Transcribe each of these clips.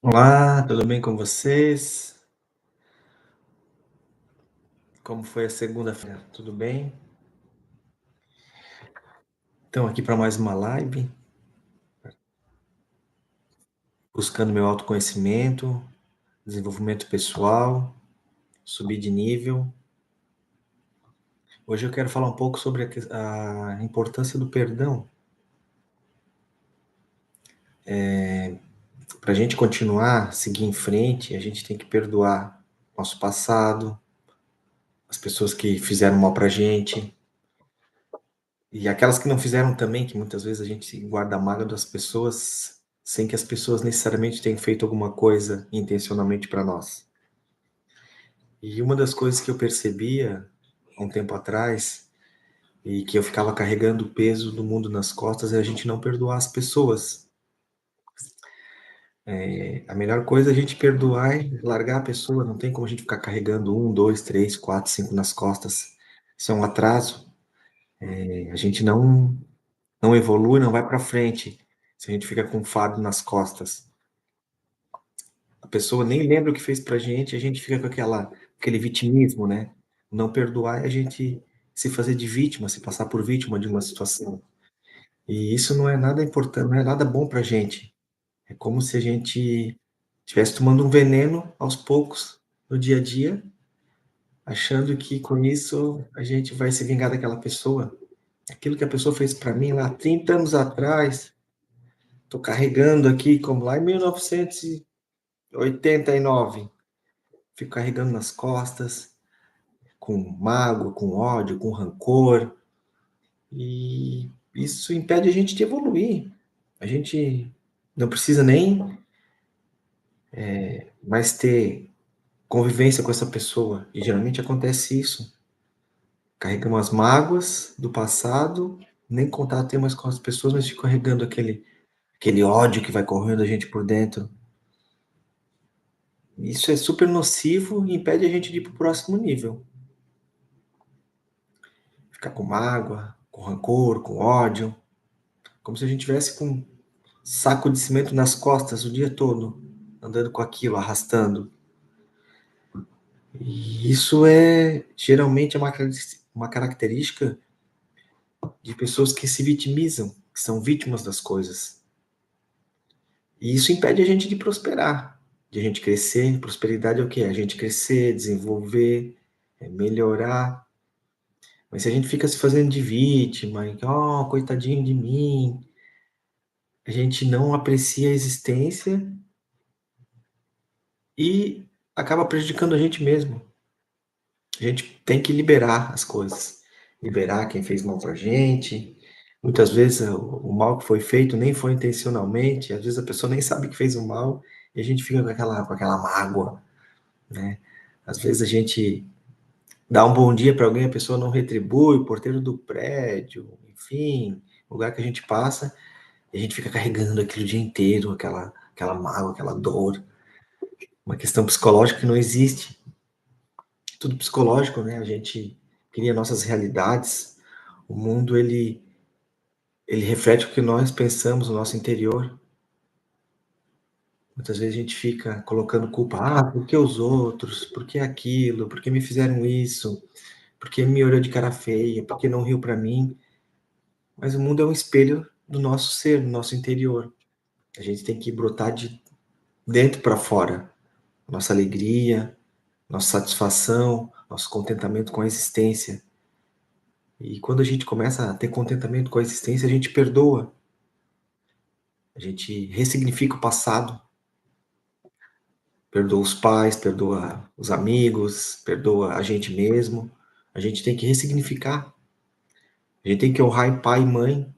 Olá, tudo bem com vocês? Como foi a segunda-feira? Tudo bem? Então, aqui para mais uma live, buscando meu autoconhecimento, desenvolvimento pessoal, subir de nível. Hoje eu quero falar um pouco sobre a importância do perdão. Para a gente continuar, seguir em frente, a gente tem que perdoar nosso passado, as pessoas que fizeram mal para a gente, e aquelas que não fizeram também, que muitas vezes a gente guarda a mágoa das pessoas sem que as pessoas necessariamente tenham feito alguma coisa intencionalmente para nós. E uma das coisas que eu percebia há um tempo atrás, e que eu ficava carregando o peso do mundo nas costas, é a gente não perdoar as pessoas. A melhor coisa é a gente perdoar e largar a pessoa, não tem como a gente ficar carregando um, dois, três, quatro, cinco nas costas. Isso é um atraso. A gente não evolui, não vai para frente se a gente fica com um fardo nas costas. A pessoa nem lembra o que fez pra gente, a gente fica com aquele vitimismo, né? Não perdoar é a gente se fazer de vítima, se passar por vítima de uma situação. E isso não é nada importante, não é nada bom pra gente. É como se a gente estivesse tomando um veneno aos poucos no dia a dia, achando que com isso a gente vai se vingar daquela pessoa. Aquilo que a pessoa fez para mim lá 30 anos atrás, tô carregando aqui como lá em 1989. Fico carregando nas costas, com mágoa, com ódio, com rancor, e isso impede a gente de evoluir. A gente não precisa nem mais ter convivência com essa pessoa, e geralmente acontece isso. Carregamos as mágoas do passado, nem contato tem mais com as pessoas, mas fico carregando aquele ódio que vai correndo a gente por dentro. Isso é super nocivo e impede a gente de ir para o próximo nível. Ficar com mágoa, com rancor, com ódio, como se a gente tivesse com um saco de cimento nas costas o dia todo, andando com aquilo, arrastando. E isso é geralmente uma característica de pessoas que se vitimizam, que são vítimas das coisas. E isso impede a gente de prosperar, de a gente crescer. Prosperidade é o quê? A gente crescer, desenvolver, melhorar. Mas se a gente fica se fazendo de vítima, oh, coitadinho de mim, a gente não aprecia a existência e acaba prejudicando a gente mesmo. A gente tem que liberar as coisas, liberar quem fez mal pra gente. Muitas vezes o mal que foi feito nem foi intencionalmente, às vezes a pessoa nem sabe que fez o mal e a gente fica com aquela mágoa, né? Às vezes a gente dá um bom dia para alguém, a pessoa não retribui, o porteiro do prédio, enfim, lugar que a gente passa, e a gente fica carregando aquilo o dia inteiro, aquela mágoa, aquela dor. Uma questão psicológica que não existe. Tudo psicológico, né? A gente cria nossas realidades. O mundo ele reflete o que nós pensamos no nosso interior. Muitas vezes a gente fica colocando culpa, por que os outros? Por que aquilo? Por que me fizeram isso? Por que me olhou de cara feia? Por que não riu para mim? Mas o mundo é um espelho do nosso ser, do nosso interior. A gente tem que brotar de dentro para fora. Nossa alegria, nossa satisfação, nosso contentamento com a existência. E quando a gente começa a ter contentamento com a existência, a gente perdoa, a gente ressignifica o passado, perdoa os pais, perdoa os amigos, perdoa a gente mesmo. A gente tem que ressignificar, a gente tem que honrar pai e mãe.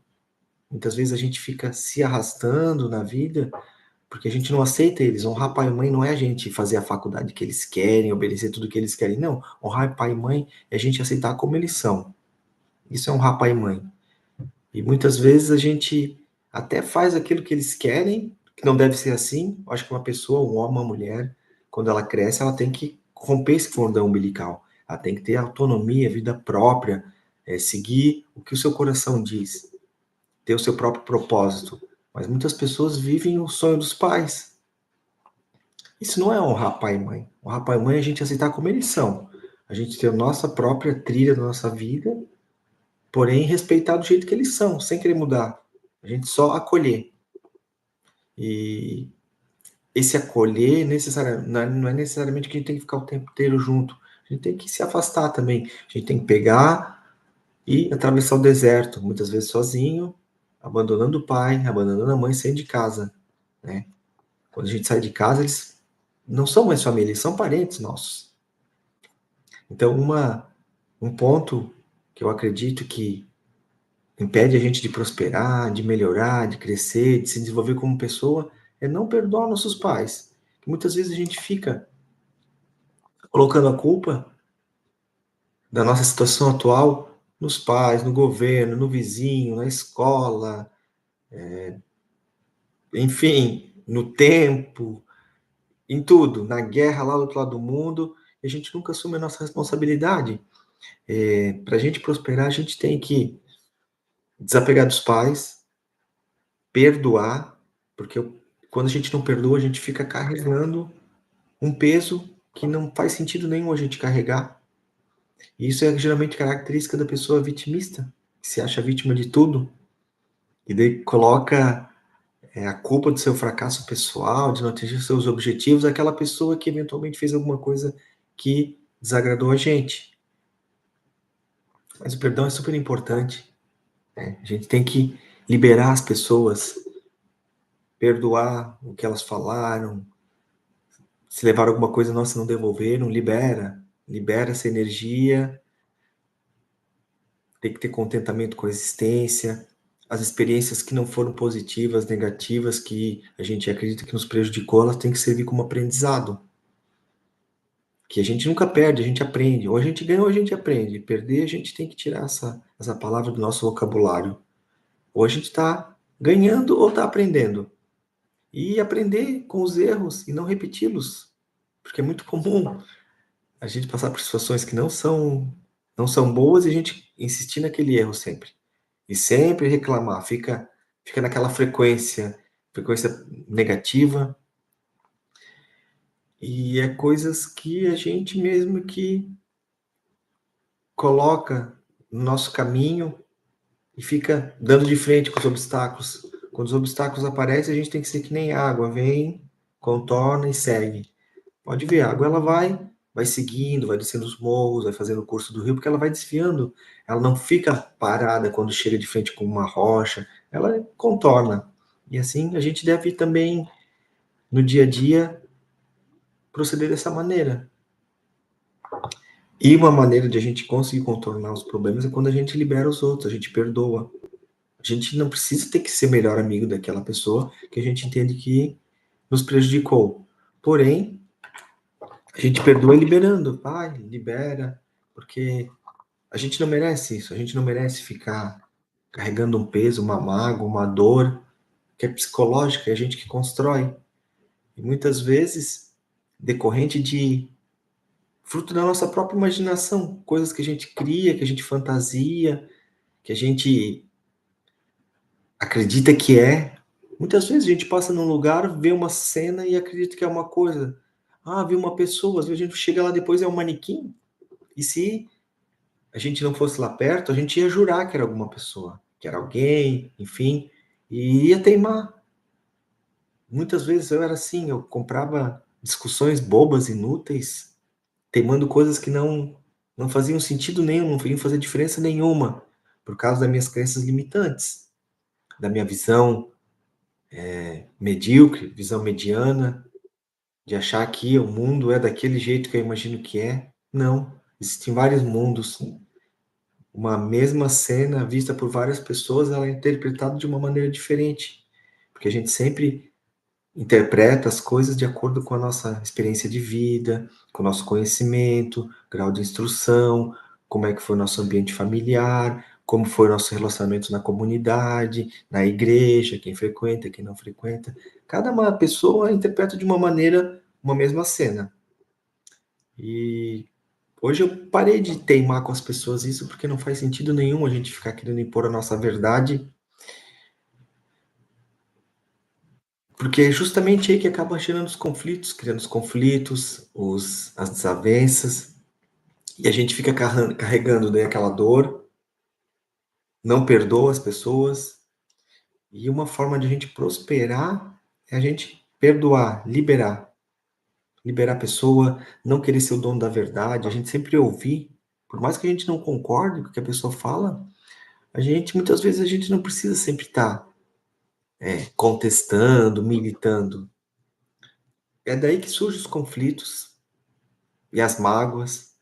Muitas vezes a gente fica se arrastando na vida porque a gente não aceita eles. Honrar pai e mãe não é a gente fazer a faculdade que eles querem, obedecer tudo que eles querem. Não, honrar pai e mãe é a gente aceitar como eles são. Isso é honrar pai e mãe. E muitas vezes a gente até faz aquilo que eles querem, que não deve ser assim. Eu acho que uma pessoa, um homem, uma mulher, quando ela cresce, ela tem que romper esse cordão umbilical. Ela tem que ter autonomia, vida própria, seguir o que o seu coração diz, ter o seu próprio propósito. Mas muitas pessoas vivem o sonho dos pais. Isso não é honrar pai e mãe. Honrar pai e mãe é a gente aceitar como eles são. A gente ter a nossa própria trilha da nossa vida, porém respeitar do jeito que eles são, sem querer mudar. A gente só acolher. E esse acolher não é necessariamente que a gente tem que ficar o tempo inteiro junto. A gente tem que se afastar também. A gente tem que pegar e atravessar o deserto, muitas vezes sozinho, abandonando o pai, abandonando a mãe, saindo de casa, né? Quando a gente sai de casa, eles não são mais família, eles são parentes nossos. Então, um ponto que eu acredito que impede a gente de prosperar, de melhorar, de crescer, de se desenvolver como pessoa, é não perdoar nossos pais. Muitas vezes a gente fica colocando a culpa da nossa situação atual nos pais, no governo, no vizinho, na escola, enfim, no tempo, em tudo, na guerra lá do outro lado do mundo, e a gente nunca assume a nossa responsabilidade. Para a gente prosperar, a gente tem que desapegar dos pais, perdoar, porque quando a gente não perdoa, a gente fica carregando um peso que não faz sentido nenhum a gente carregar. E isso é geralmente característica da pessoa vitimista, que se acha vítima de tudo, e daí coloca a culpa do seu fracasso pessoal, de não atingir seus objetivos, àquela pessoa que eventualmente fez alguma coisa que desagradou a gente. Mas o perdão é super importante, né? A gente tem que liberar as pessoas, perdoar o que elas falaram, se levaram alguma coisa nossa não devolveram, libera essa energia, tem que ter contentamento com a existência, as experiências que não foram positivas, negativas, que a gente acredita que nos prejudicou, elas têm que servir como aprendizado. Que a gente nunca perde, a gente aprende. Ou a gente ganha ou a gente aprende. Perder, a gente tem que tirar essa palavra do nosso vocabulário. Ou a gente está ganhando ou está aprendendo. E aprender com os erros e não repeti-los. Porque é muito comum a gente passar por situações que não são boas e a gente insistir naquele erro sempre. E sempre reclamar, fica naquela frequência negativa, e é coisas que a gente mesmo que coloca no nosso caminho e fica dando de frente com os obstáculos. Quando os obstáculos aparecem, a gente tem que ser que nem água, vem, contorna e segue. Pode ver, a água ela vai seguindo, vai descendo os morros, vai fazendo o curso do rio, porque ela vai desviando. Ela não fica parada quando chega de frente com uma rocha, ela contorna. E assim a gente deve também, no dia a dia, proceder dessa maneira. E uma maneira de a gente conseguir contornar os problemas é quando a gente libera os outros, a gente perdoa. A gente não precisa ter que ser melhor amigo daquela pessoa que a gente entende que nos prejudicou. Porém, a gente perdoa liberando. Pai, libera, porque a gente não merece isso. A gente não merece ficar carregando um peso, uma mágoa, uma dor que é psicológica, é a gente que constrói. E muitas vezes decorrente de fruto da nossa própria imaginação, coisas que a gente cria, que a gente fantasia, que a gente acredita que é. Muitas vezes a gente passa num lugar, vê uma cena e acredita que é uma coisa. Ah, vi uma pessoa, às vezes a gente chega lá depois é um manequim. E se a gente não fosse lá perto, a gente ia jurar que era alguma pessoa, que era alguém, enfim, e ia teimar. Muitas vezes eu era assim, eu comprava discussões bobas, inúteis, teimando coisas que não faziam sentido nenhum, não iam fazer diferença nenhuma, por causa das minhas crenças limitantes, da minha visão medíocre, visão mediana, de achar que o mundo é daquele jeito que eu imagino que é. Não, existem vários mundos. Uma mesma cena vista por várias pessoas, ela é interpretada de uma maneira diferente, porque a gente sempre interpreta as coisas de acordo com a nossa experiência de vida, com o nosso conhecimento, grau de instrução, como é que foi o nosso ambiente familiar, como foi o nosso relacionamento na comunidade, na igreja, quem frequenta, quem não frequenta. Cada uma pessoa interpreta de uma maneira uma mesma cena. E hoje eu parei de teimar com as pessoas isso porque não faz sentido nenhum a gente ficar querendo impor a nossa verdade, Porque é justamente aí que acaba gerando os conflitos, criando os conflitos, as desavenças, e a gente fica carregando daí aquela dor, não perdoa as pessoas, e uma forma de a gente prosperar é a gente perdoar, liberar a pessoa, não querer ser o dono da verdade, a gente sempre ouvir, por mais que a gente não concorde com o que a pessoa fala, muitas vezes a gente não precisa sempre estar contestando, militando. É daí que surgem os conflitos e as mágoas,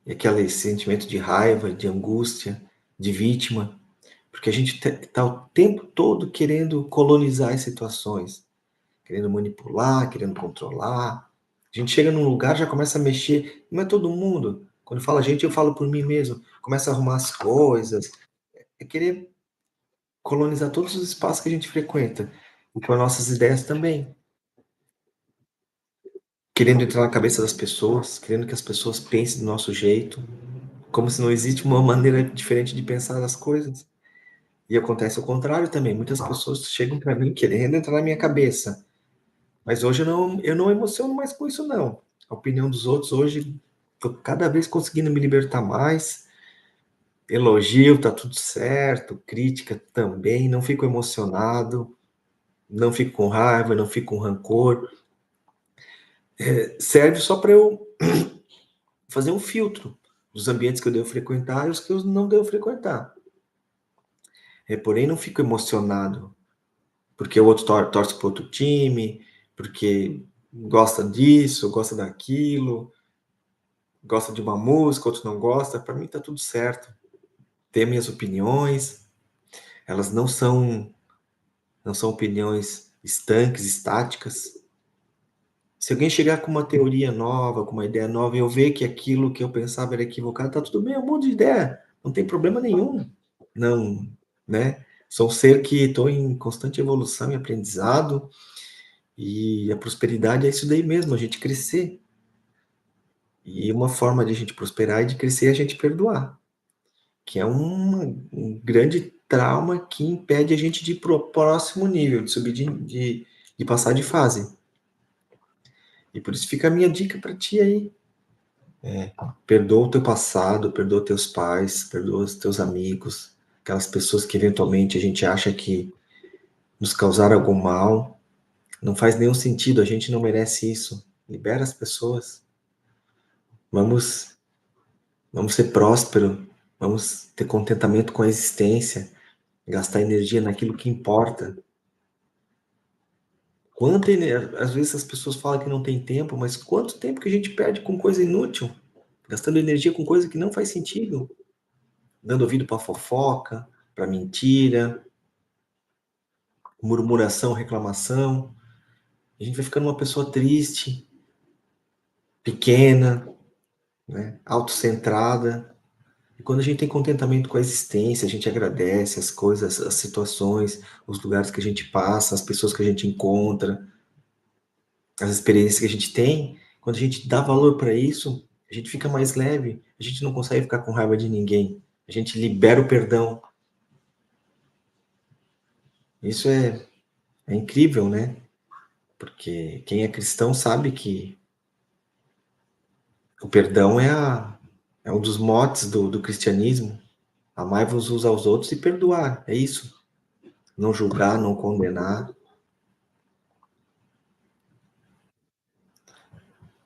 e aquele sentimento de raiva, de angústia, de vítima, porque a gente está o tempo todo querendo colonizar as situações, querendo manipular, querendo controlar. A gente chega num lugar, já começa a mexer, não é todo mundo. Quando fala gente, eu falo por mim mesmo. Começa a arrumar as coisas, é querer colonizar todos os espaços que a gente frequenta, e com as nossas ideias também. Querendo entrar na cabeça das pessoas, querendo que as pessoas pensem do nosso jeito, como se não existe uma maneira diferente de pensar as coisas. E acontece o contrário também. Muitas pessoas chegam para mim querendo entrar na minha cabeça. Mas hoje eu não emociono mais com isso, não. A opinião dos outros hoje, estou cada vez conseguindo me libertar mais. Elogio, tá tudo certo. Crítica também. Não fico emocionado. Não fico com raiva, não fico com rancor. Serve só para eu fazer um filtro dos ambientes que eu devo frequentar e os que eu não devo frequentar. Porém, não fico emocionado porque o outro torce para outro time, porque gosta disso, gosta daquilo, gosta de uma música, outro não gosta. Para mim tá tudo certo. Tenho minhas opiniões, elas não são opiniões estanques, estáticas. Se alguém chegar com uma teoria nova, com uma ideia nova, e eu ver que aquilo que eu pensava era equivocado, tá tudo bem, eu mudo de ideia, não tem problema nenhum. Não, né? Sou um ser que estou em constante evolução e aprendizado, e a prosperidade é isso daí mesmo, a gente crescer. E uma forma de a gente prosperar e de crescer é a gente perdoar, que é um grande trauma que impede a gente de ir para o próximo nível, de subir, de passar de fase. E por isso fica a minha dica para ti aí. Perdoa o teu passado, perdoa teus pais, perdoa os teus amigos, aquelas pessoas que eventualmente a gente acha que nos causaram algum mal. Não faz nenhum sentido, a gente não merece isso. Libera as pessoas. Vamos, vamos ser prósperos, vamos ter contentamento com a existência, gastar energia naquilo que importa. Às vezes as pessoas falam que não tem tempo, mas quanto tempo que a gente perde com coisa inútil? Gastando energia com coisa que não faz sentido, dando ouvido para fofoca, para mentira, murmuração, reclamação. A gente vai ficando uma pessoa triste, pequena, né, autocentrada. E quando a gente tem contentamento com a existência, a gente agradece as coisas, as situações, os lugares que a gente passa, as pessoas que a gente encontra, as experiências que a gente tem. Quando a gente dá valor para isso, a gente fica mais leve, a gente não consegue ficar com raiva de ninguém. A gente libera o perdão. Isso é incrível, né? Porque quem é cristão sabe que o perdão é um dos motes do cristianismo. Amai-vos uns aos outros e perdoar, é isso. Não julgar, não condenar.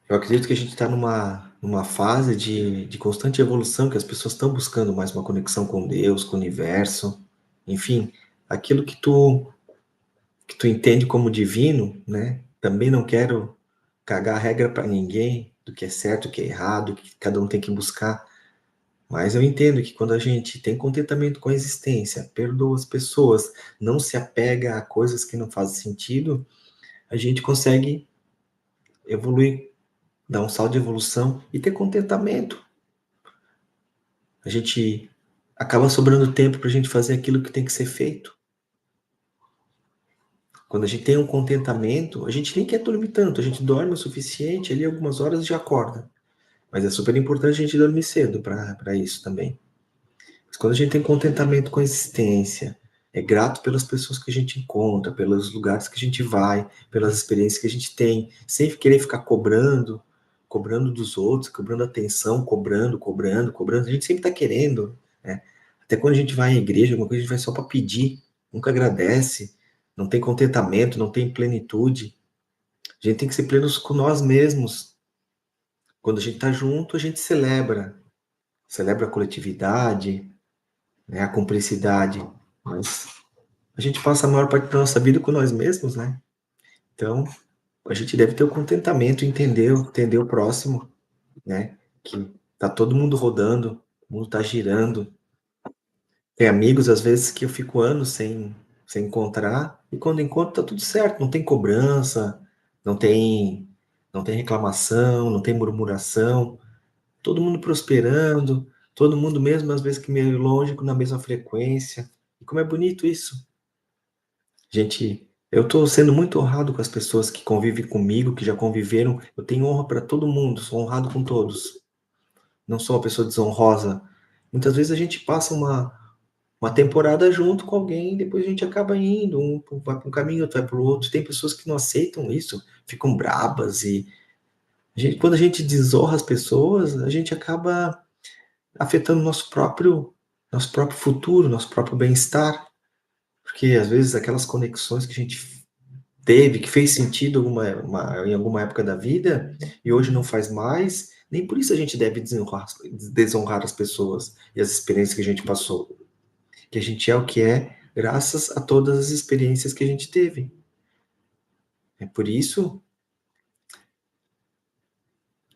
Eu acredito que a gente está numa fase de constante evolução, que as pessoas estão buscando mais uma conexão com Deus, com o universo, enfim, aquilo que tu entende como divino, né? Também não quero cagar a regra para ninguém do que é certo, o que é errado, o que cada um tem que buscar. Mas eu entendo que quando a gente tem contentamento com a existência, perdoa as pessoas, não se apega a coisas que não fazem sentido, a gente consegue evoluir, dar um salto de evolução e ter contentamento. A gente acaba sobrando tempo para a gente fazer aquilo que tem que ser feito. Quando a gente tem um contentamento, a gente nem quer dormir tanto, a gente dorme o suficiente, ali algumas horas e já acorda. Mas é super importante a gente dormir cedo para isso também. Mas quando a gente tem contentamento com a existência, É grato pelas pessoas que a gente encontra, pelos lugares que a gente vai, pelas experiências que a gente tem, sem querer ficar cobrando dos outros, cobrando atenção, cobrando. A gente sempre está querendo, né? Até quando a gente vai à igreja, alguma coisa, a gente vai só para pedir, nunca agradece, não tem contentamento, não tem plenitude. A gente tem que ser plenos com nós mesmos. Quando a gente está junto, a gente celebra a coletividade, né, a cumplicidade, mas a gente passa a maior parte da nossa vida com nós mesmos, né? Então, a gente deve ter o contentamento, entender o próximo, né? Que tá todo mundo rodando, o mundo tá girando. Tem amigos, às vezes, que eu fico anos sem encontrar, e quando encontro tá tudo certo, não tem cobrança, não tem, não tem reclamação, não tem murmuração, todo mundo prosperando, todo mundo mesmo, às vezes que meio longe, na mesma frequência. E como é bonito isso. Gente, eu estou sendo muito honrado com as pessoas que convivem comigo, que já conviveram. Eu tenho honra para todo mundo, sou honrado com todos. Não sou uma pessoa desonrosa. Muitas vezes a gente passa uma temporada junto com alguém, depois a gente acaba indo, um vai para um caminho, outro vai para o outro. Tem pessoas que não aceitam isso, ficam brabas e quando a gente desonra as pessoas, a gente acaba afetando nosso próprio futuro, nosso próprio bem-estar, porque às vezes aquelas conexões que a gente teve, que fez sentido em alguma época da vida e hoje não faz mais, nem por isso a gente deve desonrar as pessoas e as experiências que a gente passou. Que a gente é o que é graças a todas as experiências que a gente teve. É por isso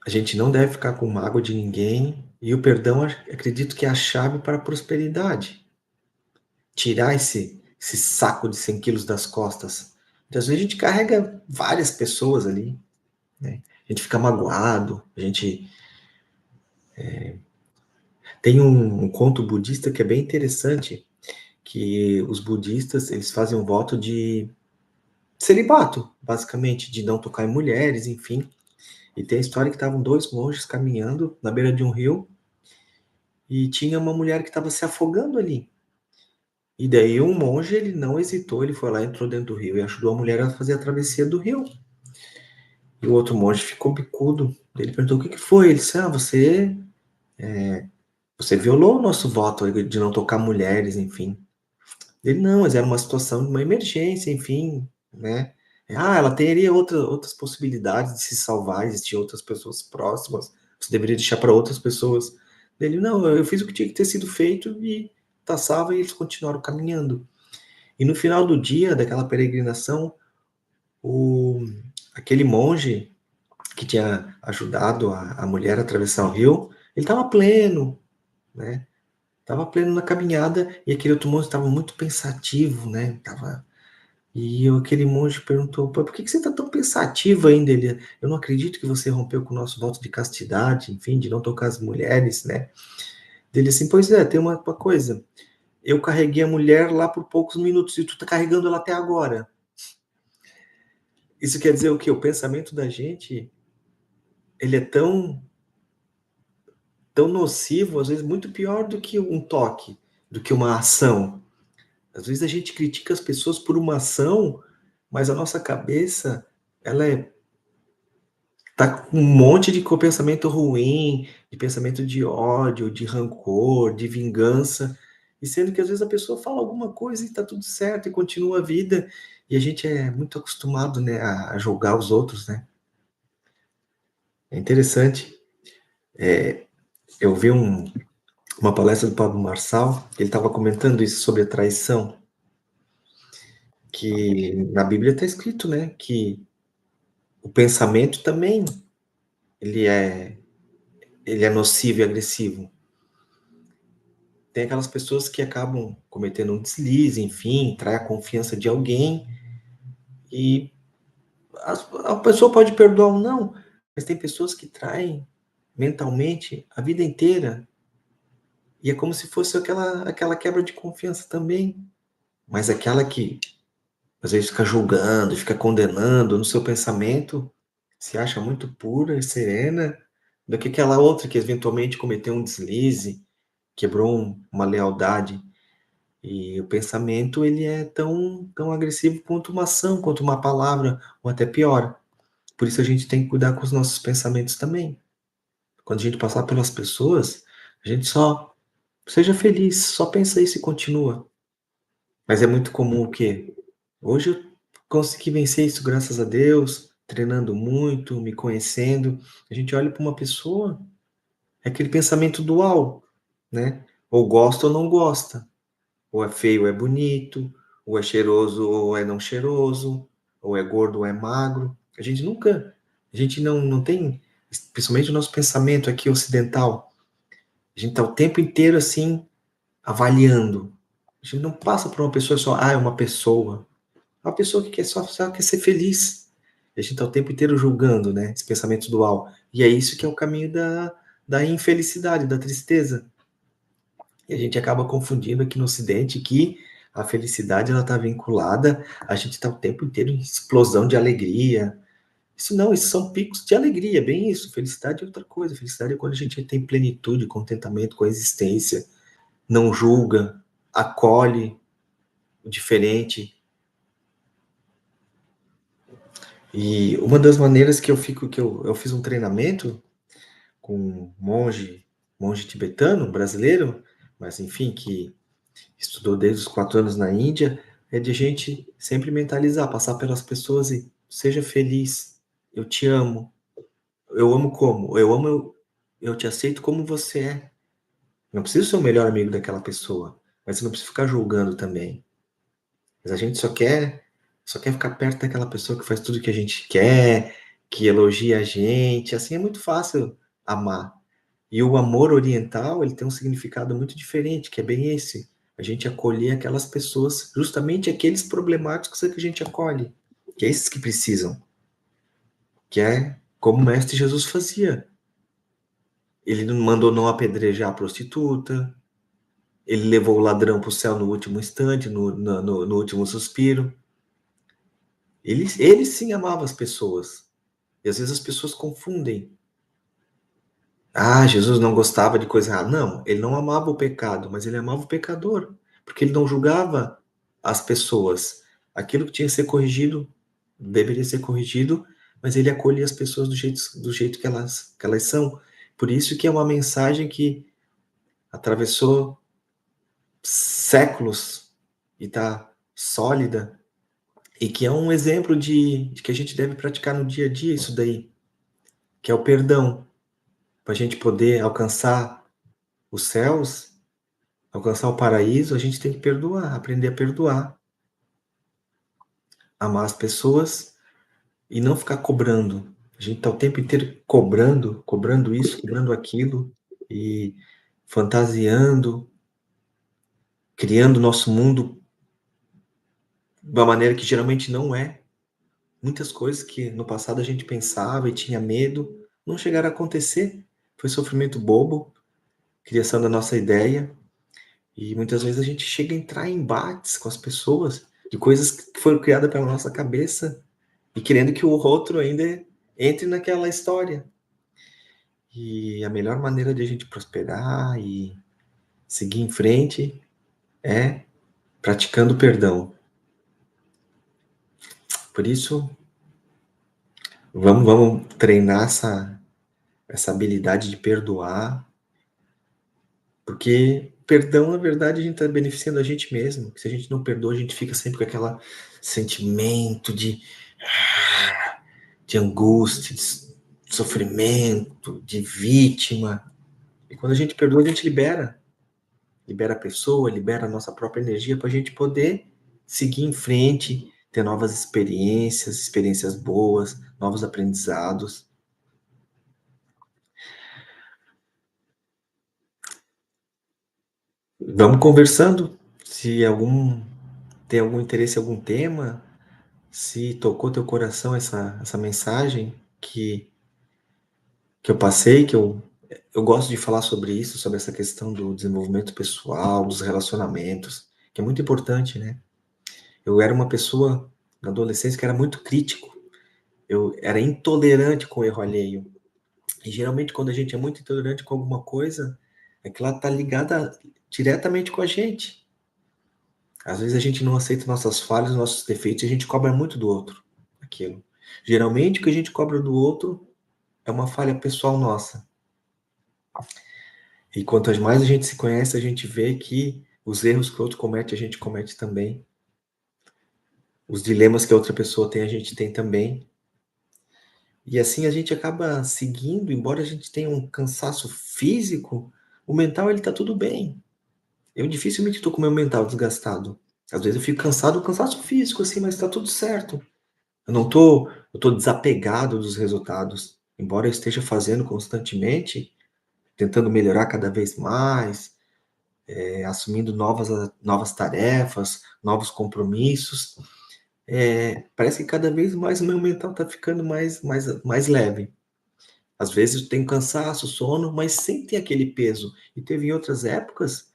a gente não deve ficar com mágoa de ninguém e o perdão acredito que é a chave para a prosperidade. Tirar esse saco de 100 quilos das costas. Muitas vezes a gente carrega várias pessoas ali, né? A gente fica magoado, a gente tem um conto budista que é bem interessante, que os budistas, eles fazem um voto de celibato, basicamente, de não tocar em mulheres, enfim. E tem a história que estavam dois monges caminhando na beira de um rio e tinha uma mulher que estava se afogando ali. E daí um monge, ele não hesitou, ele foi lá, entrou dentro do rio e ajudou a mulher a fazer a travessia do rio. E o outro monge ficou bicudo. Ele perguntou: o que foi? Ele disse: você violou o nosso voto de não tocar mulheres, enfim. Ele: não, mas era uma situação de uma emergência, enfim, né? Ela teria outras possibilidades de se salvar, existiam outras pessoas próximas, você deveria deixar para outras pessoas. Ele: não, eu fiz o que tinha que ter sido feito e tá salvo, e eles continuaram caminhando. E no final do dia, daquela peregrinação, aquele monge que tinha ajudado a mulher a atravessar o rio, ele estava pleno, né? Estava pleno na caminhada, e aquele outro monge estava muito pensativo, né? Aquele monge perguntou: por que você está tão pensativo ainda? Ele: eu não acredito que você rompeu com o nosso voto de castidade, enfim, de não tocar as mulheres, né? Ele assim: pois é, tem uma coisa. Eu carreguei a mulher lá por poucos minutos e tu está carregando ela até agora. Isso quer dizer o quê? O pensamento da gente, ele é tão nocivo, às vezes muito pior do que um toque, do que uma ação. Às vezes a gente critica as pessoas por uma ação, mas a nossa cabeça, ela tá com um monte de pensamento ruim, de pensamento de ódio, de rancor, de vingança, e sendo que às vezes a pessoa fala alguma coisa e tá tudo certo e continua a vida, e a gente é muito acostumado, né, a julgar os outros, né? É interessante. Eu vi uma palestra do Pablo Marçal, ele estava comentando isso sobre a traição, que na Bíblia está escrito, né, que o pensamento também ele é ele é nocivo e agressivo. Tem aquelas pessoas que acabam cometendo um deslize, enfim, trai a confiança de alguém e a pessoa pode perdoar ou não, mas tem pessoas que traem mentalmente a vida inteira e é como se fosse aquela quebra de confiança também, mas aquela que às vezes fica julgando, fica condenando no seu pensamento, se acha muito pura e serena, do que aquela outra que eventualmente cometeu um deslize, quebrou uma lealdade. E o pensamento, ele é tão agressivo quanto uma ação, quanto uma palavra, ou até pior. Por isso a gente tem que cuidar com os nossos pensamentos também. Quando a gente passar pelas pessoas, a gente só seja feliz, só pensa isso e continua. Mas é muito comum o quê? Hoje eu consegui vencer isso, graças a Deus, treinando muito, me conhecendo. A gente olha para uma pessoa, é aquele pensamento dual, né? Ou gosta ou não gosta. Ou é feio ou é bonito, ou é cheiroso ou é não cheiroso, ou é gordo ou é magro. A gente não tem, principalmente o nosso pensamento aqui ocidental, a gente está o tempo inteiro assim, avaliando. A gente não passa por uma pessoa só, é uma pessoa. É uma pessoa que só quer ser feliz. A gente está o tempo inteiro julgando, né? Esse pensamento dual. E é isso que é o caminho da infelicidade, da tristeza. E a gente acaba confundindo aqui no Ocidente que a felicidade ela está vinculada, a gente está o tempo inteiro em explosão de alegria. Isso não, isso são picos de alegria, bem isso. Felicidade é outra coisa. Felicidade é quando a gente tem plenitude, contentamento com a existência, não julga, acolhe o diferente. E uma das maneiras que eu fiz um treinamento com um monge tibetano, brasileiro, mas enfim, que estudou desde os 4 anos na Índia, é de a gente sempre mentalizar, passar pelas pessoas e seja feliz. Eu te amo. Eu amo como? Eu te aceito como você é. Não preciso ser o melhor amigo daquela pessoa, mas você não precisa ficar julgando também. Mas a gente só quer ficar perto daquela pessoa que faz tudo que a gente quer, que elogia a gente. Assim é muito fácil amar. E o amor oriental, ele tem um significado muito diferente, que é bem esse. A gente acolher aquelas pessoas, justamente aqueles problemáticos que a gente acolhe, que é esses que precisam, que é como o Mestre Jesus fazia. Ele não mandou não apedrejar a prostituta, ele levou o ladrão para o céu no último instante, no último suspiro. Ele sim amava as pessoas. E às vezes as pessoas confundem. Jesus não gostava de coisa errada. Não, ele não amava o pecado, mas ele amava o pecador, porque ele não julgava as pessoas. Aquilo que tinha que ser corrigido deveria ser corrigido, mas ele acolhia as pessoas do jeito que elas são. Por isso que é uma mensagem que atravessou séculos e está sólida, e que é um exemplo de que a gente deve praticar no dia a dia isso daí, que é o perdão, para a gente poder alcançar os céus. Alcançar o paraíso, a gente tem que perdoar, aprender a perdoar, amar as pessoas e não ficar cobrando. A gente está o tempo inteiro cobrando isso, cobrando aquilo e fantasiando, criando nosso mundo de uma maneira que geralmente não é. Muitas coisas que no passado a gente pensava e tinha medo não chegaram a acontecer. Foi sofrimento bobo, criação da nossa ideia. E muitas vezes a gente chega a entrar em embates com as pessoas de coisas que foram criadas pela nossa cabeça e querendo que o outro ainda entre naquela história. E a melhor maneira de a gente prosperar e seguir em frente é praticando perdão. Por isso, vamos treinar essa habilidade de perdoar, porque perdão, na verdade, a gente está beneficiando a gente mesmo. Se a gente não perdoa, a gente fica sempre com aquele sentimento de angústia, de sofrimento, de vítima. E quando a gente perdoa, a gente libera a pessoa, libera a nossa própria energia para a gente poder seguir em frente, ter novas experiências boas, novos aprendizados. Vamos conversando. Se tem algum interesse em algum tema, se tocou teu coração essa mensagem que eu passei, eu gosto de falar sobre isso, sobre essa questão do desenvolvimento pessoal, dos relacionamentos, que é muito importante, né? Eu era uma pessoa na adolescência que era muito crítico, eu era intolerante com o erro alheio. E geralmente quando a gente é muito intolerante com alguma coisa, é que ela está ligada diretamente com a gente. Às vezes a gente não aceita nossas falhas, nossos defeitos, e a gente cobra muito do outro aquilo. Geralmente o que a gente cobra do outro é uma falha pessoal nossa. E quanto mais a gente se conhece, a gente vê que os erros que o outro comete, a gente comete também. Os dilemas que a outra pessoa tem, a gente tem também. E assim a gente acaba seguindo, embora a gente tenha um cansaço físico, o mental ele tá tudo bem. Eu dificilmente estou com o meu mental desgastado. Às vezes eu fico cansado, um cansaço físico assim, mas tá tudo certo. Eu tô desapegado dos resultados. Embora eu esteja fazendo constantemente, tentando melhorar cada vez mais, assumindo novas tarefas, novos compromissos, parece que cada vez mais o meu mental está ficando mais leve. Às vezes tem cansaço, sono, mas sem ter aquele peso. E teve outras épocas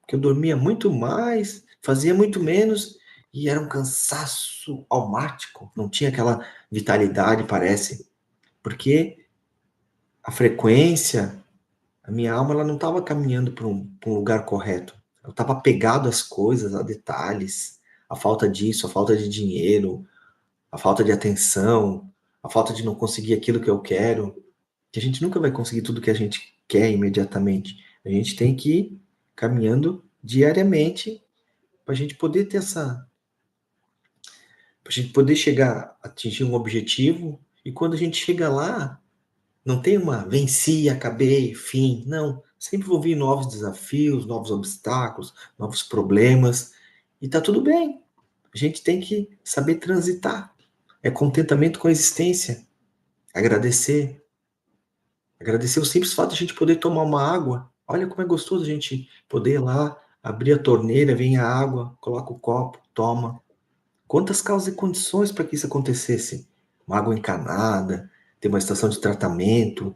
que eu dormia muito mais, fazia muito menos e era um cansaço almático, não tinha aquela vitalidade, parece, porque a frequência, a minha alma, ela não estava caminhando para um lugar correto. Eu estava apegado às coisas, a detalhes, a falta disso, a falta de dinheiro, a falta de atenção, a falta de não conseguir aquilo que eu quero, que a gente nunca vai conseguir tudo que a gente quer imediatamente. A gente tem que ir caminhando diariamente para a gente poder ter para a gente poder chegar, atingir um objetivo, e quando a gente chega lá, não tem uma venci, acabei, fim, não. Sempre vou vir novos desafios, novos obstáculos, novos problemas, e tá tudo bem. A gente tem que saber transitar. É contentamento com a existência, agradecer. Agradecer o simples fato de a gente poder tomar uma água. Olha como é gostoso a gente poder ir lá, abrir a torneira, vem a água, coloca o copo, toma. Quantas causas e condições para que isso acontecesse? Uma água encanada, ter uma estação de tratamento,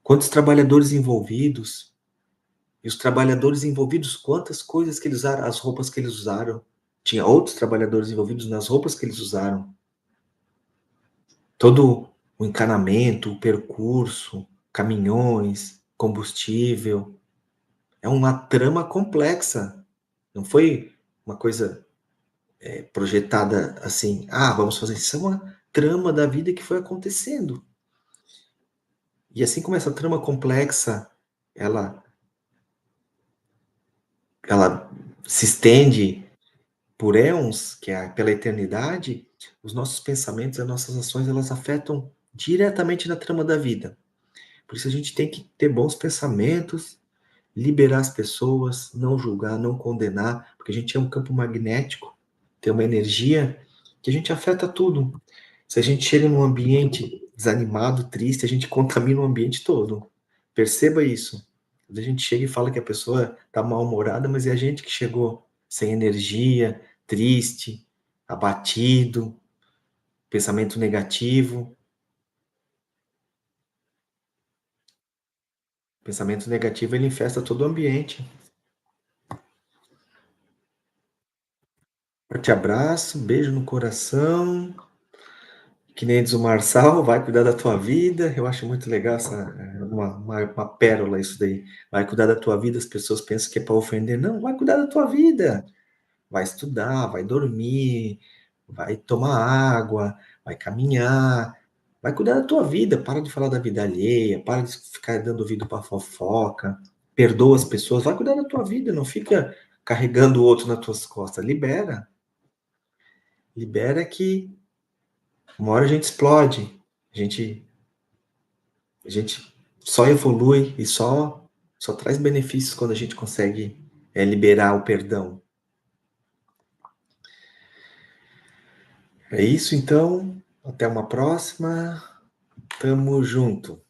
quantos trabalhadores envolvidos? E os trabalhadores envolvidos, quantas coisas que eles usaram, as roupas que eles usaram. Tinha outros trabalhadores envolvidos nas roupas que eles usaram. Todo o encanamento, o percurso, caminhões, combustível. É uma trama complexa. Não foi uma coisa projetada assim, vamos fazer isso. É uma trama da vida que foi acontecendo. E assim como essa trama complexa, ela, ela se estende por éons, que é pela eternidade, os nossos pensamentos, as nossas ações, elas afetam diretamente na trama da vida. Por isso a gente tem que ter bons pensamentos, liberar as pessoas, não julgar, não condenar, porque a gente é um campo magnético, tem uma energia que a gente afeta tudo. Se a gente chega num ambiente desanimado, triste, a gente contamina o ambiente todo. Perceba isso. Quando a gente chega e fala que a pessoa está mal-humorada, mas é a gente que chegou sem energia, triste, abatido, pensamento negativo. Pensamento negativo, ele infesta todo o ambiente. Forte abraço, beijo no coração. Que nem diz o Marçal, vai cuidar da tua vida. Eu acho muito legal uma pérola isso daí. Vai cuidar da tua vida, as pessoas pensam que é para ofender. Não, vai cuidar da tua vida. Vai estudar, vai dormir, vai tomar água, vai caminhar, vai cuidar da tua vida. Para de falar da vida alheia, para de ficar dando ouvido para fofoca. Perdoa as pessoas, vai cuidar da tua vida, não fica carregando o outro nas tuas costas. Libera. Libera que uma hora a gente explode. A gente A gente só evolui e só traz benefícios quando a gente consegue liberar o perdão. É isso então. Até uma próxima. Tamo junto.